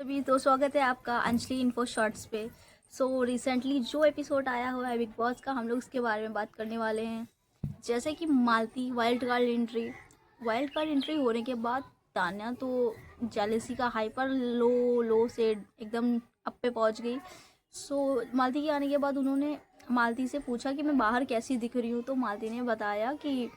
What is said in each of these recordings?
अभी तो स्वागत है आपका अंजलि इन्फो शॉर्ट्स पे। रिसेंटली जो एपिसोड आया हुआ है बिग बॉस का, हम लोग उसके बारे में बात करने वाले हैं। जैसे कि मालती वाइल्ड कार्ड एंट्री होने के बाद तान्या तो जेलेसी का हाई पर लो लो से एकदम अप पे पहुंच गई। मालती के आने के बाद उन्होंने मालती से पूछा कि मैं बाहर कैसी दिख रही हूँ, तो मालती ने बताया कि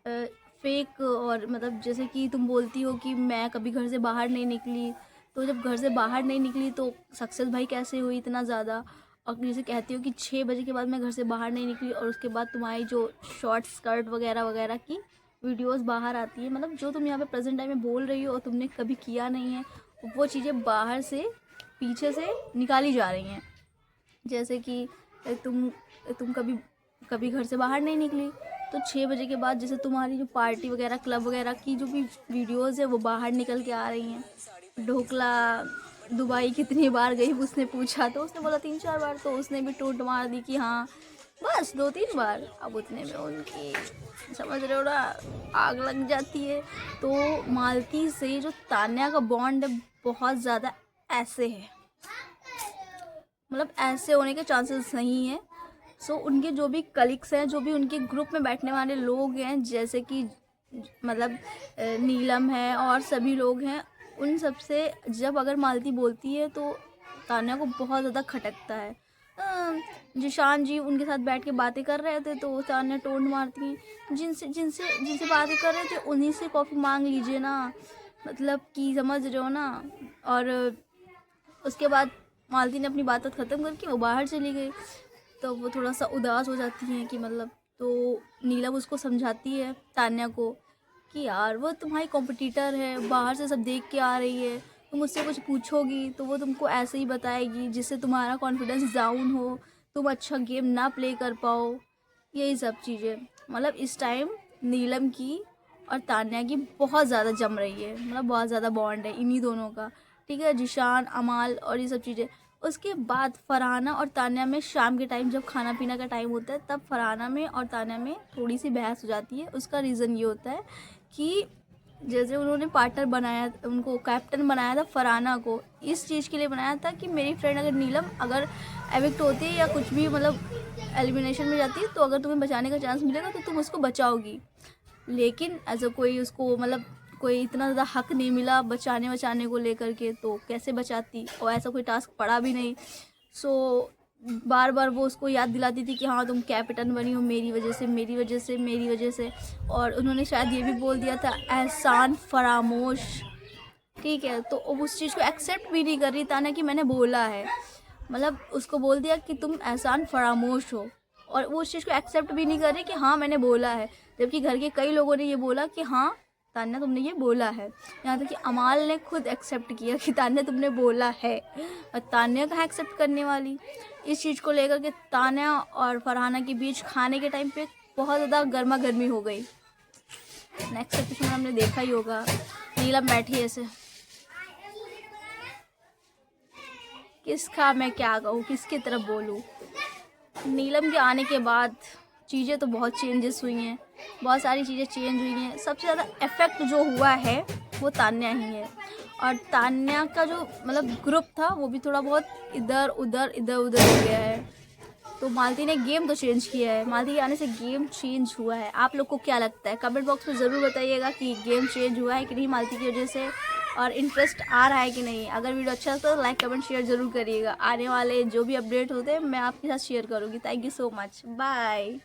फेक, और मतलब जैसे कि तुम बोलती हो कि मैं कभी घर से बाहर नहीं निकली, तो जब घर से बाहर नहीं निकली तो सक्सेस भाई कैसे हुई इतना ज़्यादा। और जैसे कहती हो कि 6 बजे के बाद मैं घर से बाहर नहीं निकली, और उसके बाद तुम्हारी जो शॉर्ट स्कर्ट वगैरह वगैरह की वीडियोस बाहर आती है, मतलब जो तुम यहाँ पे प्रेजेंट टाइम में बोल रही हो और तुमने कभी किया नहीं है, वो चीज़ें बाहर से पीछे से निकाली जा रही हैं। जैसे कि तुम कभी कभी घर से बाहर नहीं निकली, तो 6 बजे के बाद जैसे तुम्हारी जो पार्टी वगैरह क्लब वगैरह की जो भी वीडियोस है वो बाहर निकल के आ रही हैं। ढोकला दुबई कितनी बार गई उसने पूछा, तो उसने बोला 3-4 बार, तो उसने भी टोट मार दी कि हाँ बस 2-3 बार। अब उतने में उनकी, समझ रहे हो ना, आग लग जाती है। तो मालती से जो तान्या का बॉन्ड है बहुत ज़्यादा ऐसे है, मतलब ऐसे होने के चांसेस नहीं है। उनके जो भी कलीग्स हैं, जो भी उनके ग्रुप में बैठने वाले लोग हैं, जैसे कि मतलब नीलम है और सभी लोग हैं, उन सब से जब अगर मालती बोलती है तो तान्या को बहुत ज़्यादा खटकता है। जिशान जी उनके साथ बैठ के बातें कर रहे थे, तो तान्या टोन मारती हैं, जिनसे जिनसे जिनसे बातें कर रहे थे उन्हीं से कॉफ़ी मांग लीजिए ना, मतलब कि समझ रहे हो ना। और उसके बाद मालती ने अपनी बात ख़त्म करके वो बाहर चली गई। तो वो थोड़ा सा उदास हो जाती हैं कि मतलब, तो नीलम उसको समझाती है तान्या को कि यार वो तुम्हारी कॉम्पिटिटर है, बाहर से सब देख के आ रही है, तुम उससे कुछ पूछोगी तो वो तुमको ऐसे ही बताएगी जिससे तुम्हारा कॉन्फिडेंस डाउन हो, तुम अच्छा गेम ना प्ले कर पाओ, यही सब चीज़ें। मतलब इस टाइम नीलम की और तान्या की बहुत ज़्यादा जम रही है, मतलब बहुत ज़्यादा बॉन्ड है इन्हीं दोनों का। ठीक है, जिशान अमाल और ये सब चीज़ें। उसके बाद फरहाना और तान्या में शाम के टाइम जब खाना पीना का टाइम होता है, तब फरहाना में और तान्या में थोड़ी सी बहस हो जाती है। उसका रीज़न ये होता है कि जैसे उन्होंने पार्टनर बनाया, उनको कैप्टन बनाया था फरहाना को, इस चीज़ के लिए बनाया था कि मेरी फ्रेंड अगर नीलम अगर एविक्ट होती है या कुछ भी मतलब एलिमिनेशन में जाती है, तो अगर तुम्हें बचाने का चांस मिलेगा तो तुम उसको बचाओगी। लेकिन एज अ कोई उसको मतलब कोई इतना ज़्यादा हक नहीं मिला बचाने को लेकर के, तो कैसे बचाती, और ऐसा कोई टास्क पड़ा भी नहीं। सो बार बार वो उसको याद दिलाती थी कि हाँ तुम कैप्टन बनी हो मेरी वजह से, मेरी वजह से, मेरी वजह से। और उन्होंने शायद ये भी बोल दिया था एहसान फरामोश। ठीक है, तो अब उस चीज़ को एक्सेप्ट भी नहीं कर रही ताना कि मैंने बोला है, मतलब उसको बोल दिया कि तुम एहसान फरामोश हो, और वो उस चीज़ को एक्सेप्ट भी नहीं कर रही कि हाँ मैंने बोला है। जबकि घर के कई लोगों ने ये बोला कि हाँ तान्या तुमने ये बोला है, यहाँ तक कि अमाल ने खुद एक्सेप्ट किया कि तान्या तुमने बोला है, और तान्या कहाँ एक्सेप्ट करने वाली। इस चीज़ को लेकर के तान्या और फरहाना के बीच खाने के टाइम पे बहुत ज़्यादा गर्मा गर्मी हो गई। नेक्स्ट एपिसोड में हमने देखा ही होगा, नीलम बैठी ऐसे, किसका मैं क्या कहूँ, किसकी तरफ बोलूँ। नीलम के आने के बाद चीज़ें तो बहुत चेंजेस हुई हैं, बहुत सारी चीज़ें चेंज हुई हैं। सबसे ज़्यादा इफ़ेक्ट जो हुआ है वो तान्या ही है, और तान्या का जो मतलब ग्रुप था वो भी थोड़ा बहुत इधर उधर हो गया है। तो मालती ने गेम तो चेंज किया है, मालती के आने से गेम चेंज हुआ है। आप लोग को क्या लगता है, कमेंट बॉक्स में ज़रूर बताइएगा कि गेम चेंज हुआ है कि नहीं मालती की वजह से, और इंटरेस्ट आ रहा है कि नहीं। अगर वीडियो अच्छा तो लाइक कमेंट शेयर ज़रूर करिएगा। आने वाले जो भी अपडेट होते हैं मैं आपके साथ शेयर करूँगी। Thank you so much, bye.